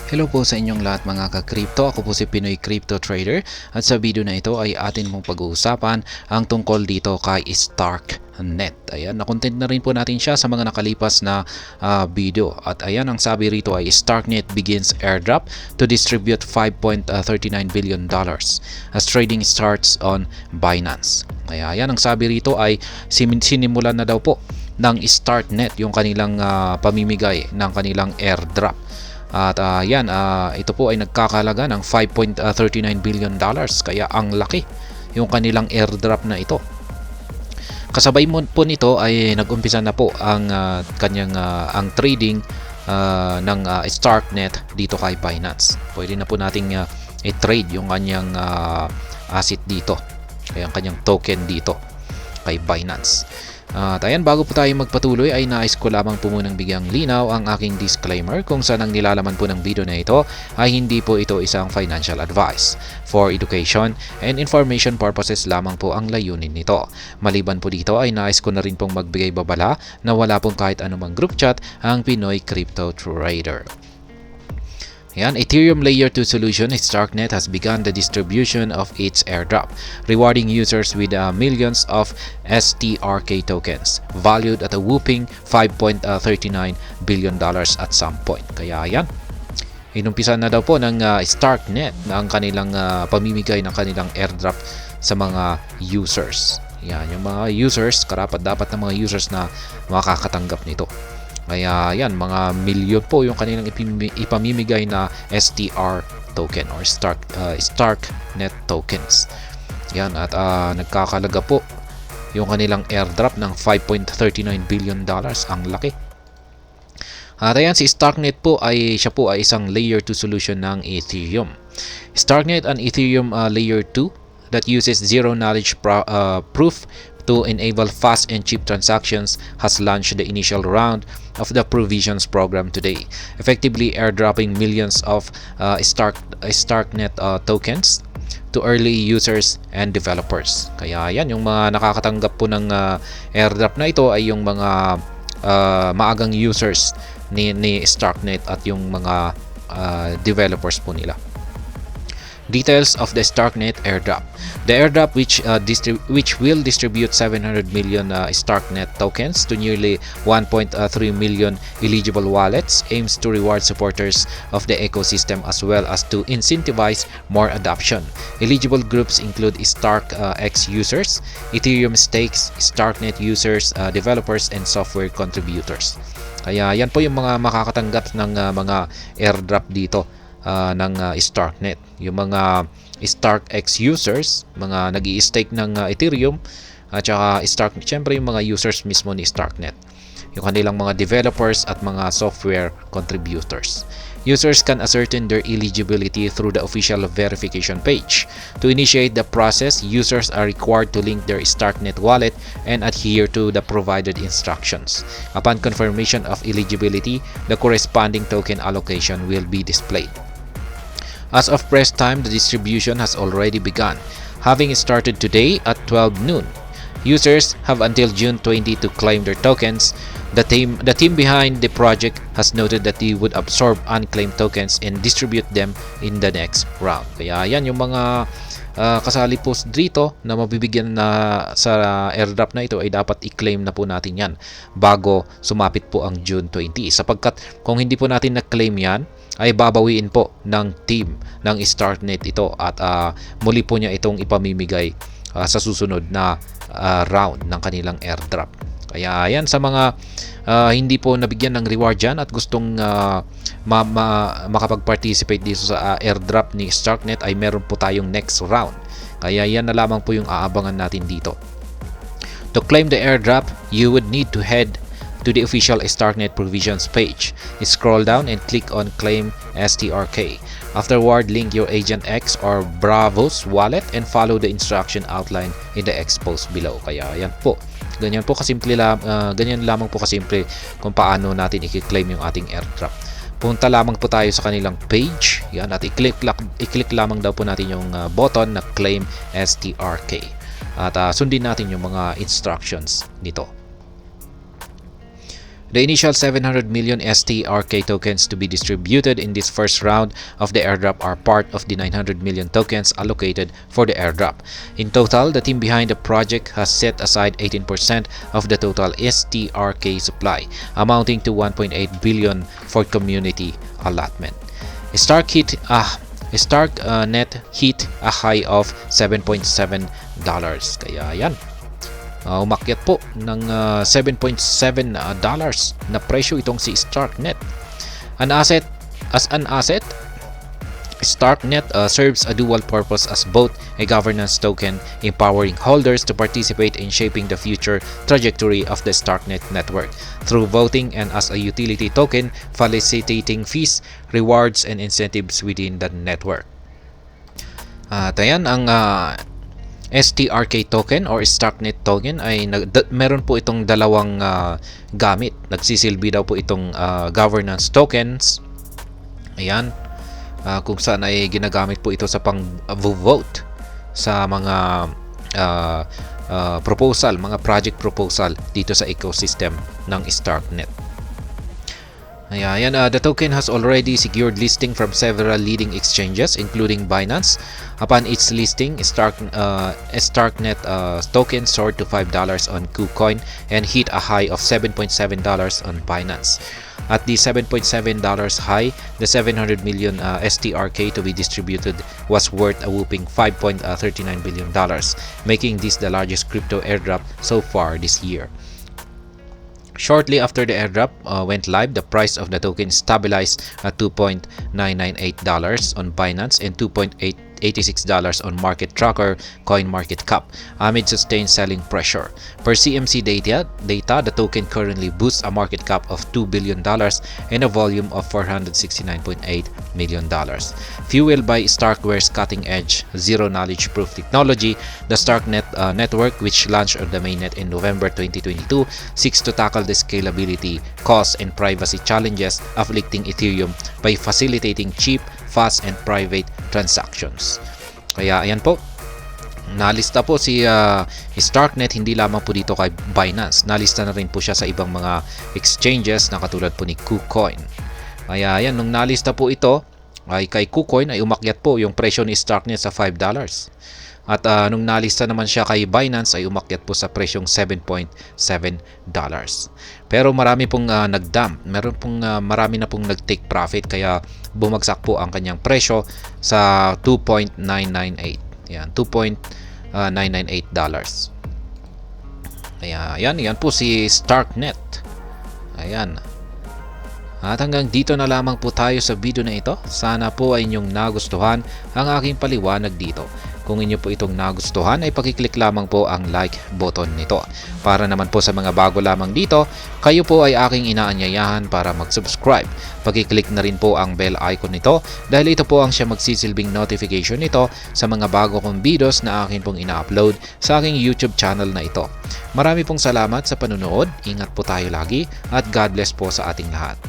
Hello po sa inyong lahat mga ka-crypto. Ako po si Pinoy Crypto Trader at sa video na ito ay atin mong pag-uusapan ang tungkol dito kay Starknet. Ayan, na-content na rin po natin siya sa mga nakalipas na video. At ayan, ang sabi rito ay Starknet begins airdrop to distribute $5.39 billion as trading starts on Binance. Kaya ayan, ang sabi rito ay sinimulan na daw po ng Starknet yung kanilang pamimigay ng kanilang airdrop. At ito po ay nagkakahalaga ng $5.39 billion, kaya ang laki yung kanilang airdrop na ito. Kasabay mo po nito ay nag-umpisa na po ang ang trading ng Starknet dito kay Binance. Pwede na po nating i-trade yung kanyang asset dito, kaya ang kanyang token dito kay Binance. At ayan, bago po tayo magpatuloy ay nais ko lamang po munang bigyang linaw ang aking disclaimer kung saan ang nilalaman po ng video na ito ay hindi po ito isang financial advice. For education and information purposes lamang po ang layunin nito. Maliban po dito ay nais ko na rin pong magbigay babala na wala pong kahit anumang group chat ang Pinoy Crypto Trader. Yan, Ethereum Layer 2 solution Starknet has begun the distribution of its airdrop, rewarding users with millions of STRK tokens, valued at a whopping $5.39 billion at some point. Kaya yan, inumpisa na daw po ng Starknet na ang kanilang pamimigay ng kanilang airdrop sa mga users. Yan, yung mga users, karapat-dapat ng mga users na makakatanggap nito. Kaya yan, mga milyon po yung kanilang ipamimigay na STR token or Starknet tokens. Yan, at nagkakalaga po yung kanilang airdrop ng $5.39 billion. Ang laki. At ayan, si Starknet po ay siya po ay isang layer 2 solution ng Ethereum. Starknet an Ethereum layer 2 that uses zero knowledge proof to enable fast and cheap transactions has launched the initial round of the provisions program today, effectively airdropping millions of Starknet tokens to early users and developers. Kaya yan, yung mga nakakatanggap po ng airdrop na ito ay yung mga maagang users ni Starknet at yung mga developers po nila. Details of the Starknet airdrop. The airdrop, which will distribute 700 million Starknet tokens to nearly 1.3 million eligible wallets, aims to reward supporters of the ecosystem as well as to incentivize more adoption. Eligible groups include StarkX users, Ethereum stakes, Starknet users, developers, and software contributors. Kaya yan po yung mga makakatanggap ng mga airdrop dito ng Starknet. Yung mga StarkX users, mga nag-i-stake ng Ethereum, at saka syempre yung mga users mismo ni Starknet, yung kanilang mga developers at mga software contributors. Users can ascertain their eligibility through the official verification page. To initiate the process, users are required to link their Starknet wallet and adhere to the provided instructions. Upon confirmation of eligibility, the corresponding token allocation will be displayed. As of press time, the distribution has already begun, having started today at 12 noon. Users have until June 20 to claim their tokens. The team behind the project has noted that they would absorb unclaimed tokens and distribute them in the next round. Kaya yan yung mga kasali po dito na mabibigyan na sa airdrop na ito ay dapat i-claim na po natin yan bago sumapit po ang June 20, sapagkat kung hindi po natin na-claim yan ay babawiin po ng team ng Starknet ito at muli po niya itong ipamimigay sa susunod na round ng kanilang airdrop. Kaya yan, sa mga hindi po nabigyan ng reward dyan at gustong makapag-participate dito sa airdrop ni Starknet ay meron po tayong next round. Kaya yan na lamang po yung aabangan natin dito. To claim the airdrop, you would need to head to the official Starknet provisions page. Scroll down and click on Claim STRK. Afterward, link your Agent X or Bravos wallet and follow the instruction outlined in the expose below. Kaya yan po. Ganyan lamang po kasimple kung paano natin i-claim yung ating airdrop. Punta lamang po tayo sa kanilang page. Yan, at i-click lamang daw po natin yung button na Claim STRK. At sundin natin yung mga instructions nito. The initial 700 million STRK tokens to be distributed in this first round of the airdrop are part of the 900 million tokens allocated for the airdrop. In total, the team behind the project has set aside 18% of the total STRK supply, amounting to 1.8 billion for community allotment. Net hit a high of $7.7. Kaya yan. Umakyat po ng $7.7 na presyo itong si StarkNet. As an asset, StarkNet serves a dual purpose as both a governance token empowering holders to participate in shaping the future trajectory of the StarkNet network through voting, and as a utility token facilitating fees, rewards, and incentives within the network. Ayan ang STRK token or StarkNet token ay meron po itong dalawang gamit. Nagsisilbi daw po itong governance tokens. Ayan. Kung saan ay ginagamit po ito sa pang-vote sa mga proposal, mga project proposal dito sa ecosystem ng StarkNet. Ayan, the token has already secured listing from several leading exchanges including Binance. Upon its listing, StarkNet token soared to $5 on KuCoin and hit a high of $7.7 on Binance. At the $7.7 high, the 700 million STRK to be distributed was worth a whopping $5.39 billion, making this the largest crypto airdrop so far this year. Shortly after the airdrop went live, the price of the token stabilized at $2.998 on Binance and $2.86 on market tracker CoinMarketCap amid sustained selling pressure. Per CMC data, the token currently boasts a market cap of $2 billion and a volume of $469.8 million. Fueled by Starkware's cutting-edge zero-knowledge proof technology, the StarkNet network, which launched on the mainnet in November 2022, seeks to tackle the scalability, cost, and privacy challenges afflicting Ethereum by facilitating cheap, fast, and private transactions. Kaya ayan po, nalista po si StarkNet hindi lamang po dito kay Binance, nalista na rin po siya sa ibang mga exchanges na katulad po ni KuCoin. Kaya ayan, nung nalista po ito ay kay KuCoin ay umakyat po yung presyo ni StarkNet sa $5. At nung nalista naman siya kay Binance ay umakyat po sa presyong $7.7. Pero marami pong nag-dump. Marami na pong nag-take profit kaya bumagsak po ang kanyang presyo sa $2.998. Yan, $2.998. Ayan, yan po si StarkNet. Ayan. At hanggang dito na lamang po tayo sa video na ito. Sana po ay inyong nagustuhan ang aking paliwanag dito. Kung inyo po itong nagustuhan ay pakiclick lamang po ang like button nito. Para naman po sa mga bago lamang dito, kayo po ay aking inaanyayahan para mag-subscribe. Pakiclick na rin po ang bell icon nito dahil ito po ang siya magsisilbing notification nito sa mga bago kong videos na akin pong ina-upload sa aking YouTube channel na ito. Marami pong salamat sa panunood, ingat po tayo lagi at God bless po sa ating lahat.